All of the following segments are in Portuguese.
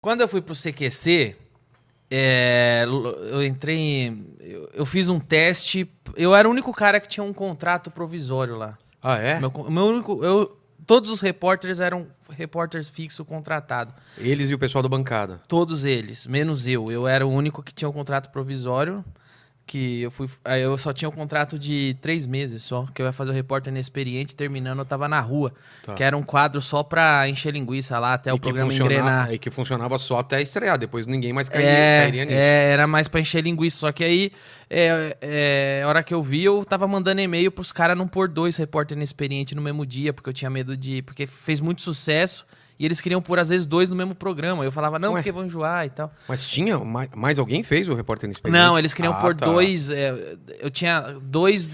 Quando eu fui pro CQC, eu entrei. Eu fiz um teste. Eu era o único cara que tinha um contrato provisório lá. Ah, é? Meu único. Todos os repórteres eram repórteres fixo contratado. Eles e o pessoal da bancada. Todos eles, menos eu. Eu era o único que tinha um contrato provisório. Que eu fui. Aí eu só tinha um contrato de 3 meses só. Que eu ia fazer o repórter inexperiente, terminando, eu tava na rua. Tá. Que era um quadro só pra encher linguiça lá, até o programa engrenar. E que funcionava só até estrear, depois ninguém mais cairia nisso. Era mais pra encher linguiça. Só que aí, a hora que eu vi, eu tava mandando e-mail pros caras não pôr 2 repórter inexperiente no mesmo dia, porque eu tinha medo de. Porque fez muito sucesso. E eles queriam pôr, às vezes, 2 no mesmo programa. Eu falava, não, porque vão enjoar e tal. Mas tinha... Mais alguém fez o repórter inexperiente? Não, eles queriam pôr 2... eu tinha 2...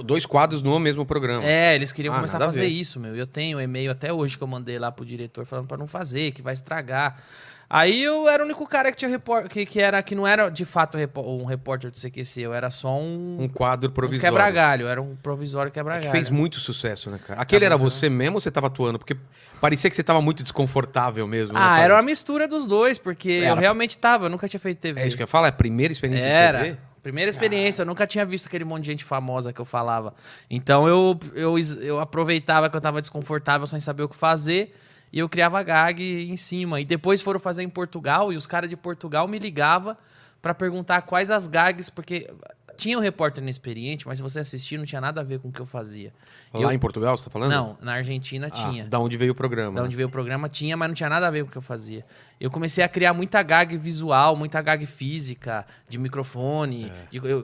2 quadros no mesmo programa. Eles queriam começar a fazer isso, meu. Eu tenho um e-mail até hoje que eu mandei lá pro diretor falando pra não fazer, que vai estragar. Aí eu era o único cara que tinha repórter, que não era de fato um repórter do CQC, eu era só um quadro provisório. Quebra-galho, era um provisório quebra-galho. Que fez muito sucesso, né, cara? Aquele era você mesmo ou você tava atuando? Porque parecia que você tava muito desconfortável mesmo. Ah, era uma mistura dos dois, porque eu realmente tava, eu nunca tinha feito TV. É isso que eu ia falar, é a primeira experiência de TV? Primeira experiência, eu nunca tinha visto aquele monte de gente famosa que eu falava. Então eu aproveitava que eu tava desconfortável sem saber o que fazer. E eu criava gag em cima. E depois foram fazer em Portugal, e os caras de Portugal me ligavam pra perguntar quais as gags, porque tinha um repórter inexperiente, mas se você assistir, não tinha nada a ver com o que eu fazia. Lá em Portugal, você tá falando? Não, na Argentina tinha. Da onde veio o programa. Da onde veio o programa tinha, mas não tinha nada a ver com o que eu fazia. Eu comecei a criar muita gag visual, muita gag física, de microfone.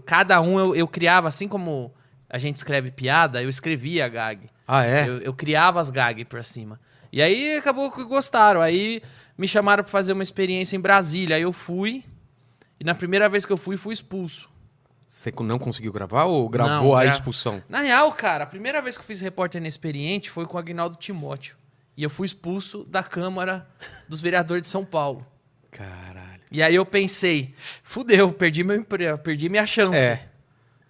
Cada um eu criava, assim como a gente escreve piada, eu escrevia a gag. Ah, é? Eu criava as gags pra cima. E aí acabou que gostaram. Aí me chamaram pra fazer uma experiência em Brasília. Aí eu fui. E na primeira vez que eu fui expulso. Você não conseguiu gravar ou gravou a expulsão? Na real, cara, a primeira vez que eu fiz repórter inexperiente foi com o Agnaldo Timóteo. E eu fui expulso da Câmara dos Vereadores de São Paulo. Caralho. E aí eu pensei, fudeu, perdi meu emprego, perdi minha chance.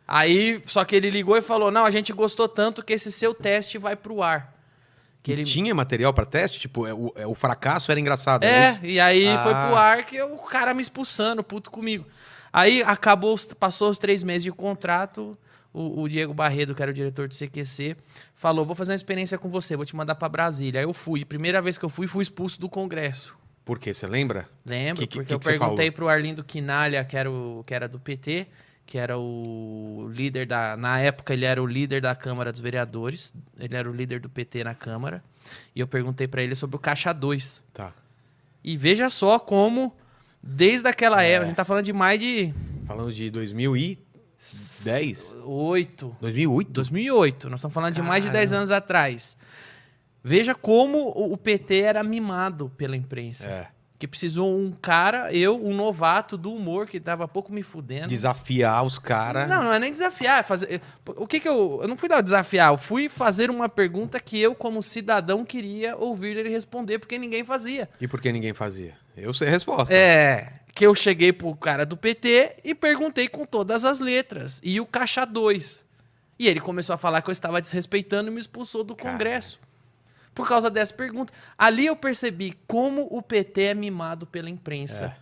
Aí, só que ele ligou e falou, não, a gente gostou tanto que esse seu teste vai pro ar. Tinha material pra teste? Tipo, o fracasso era engraçado, é isso? E aí foi pro ar que o cara me expulsando, puto comigo. Aí passou os 3 meses de contrato, o Diego Barredo, que era o diretor do CQC, falou, vou fazer uma experiência com você, vou te mandar pra Brasília. Aí eu fui. Primeira vez que eu fui expulso do Congresso. Por quê? Você lembra? Lembro, porque eu perguntei pro Arlindo Quinalha, que era do PT, que era o líder na época ele era o líder da Câmara dos Vereadores, ele era o líder do PT na Câmara, e eu perguntei pra ele sobre o Caixa 2. Tá. E veja só como, desde aquela época, a gente tá falando de mais de... Falando de 2010? 2008. 2008? 2008, nós estamos falando de mais de 10 anos atrás. Veja como o PT era mimado pela imprensa. Que precisou um cara, um novato do humor, que tava pouco me fudendo. Desafiar os caras. Não é nem desafiar. É fazer... O que eu não fui lá desafiar, eu fui fazer uma pergunta que eu, como cidadão, queria ouvir ele responder, porque ninguém fazia. E por que ninguém fazia? Eu sei a resposta. Que eu cheguei pro cara do PT e perguntei com todas as letras. E o Caixa 2. E ele começou a falar que eu estava desrespeitando e me expulsou do Congresso. Por causa dessa pergunta. Ali eu percebi como o PT é mimado pela imprensa.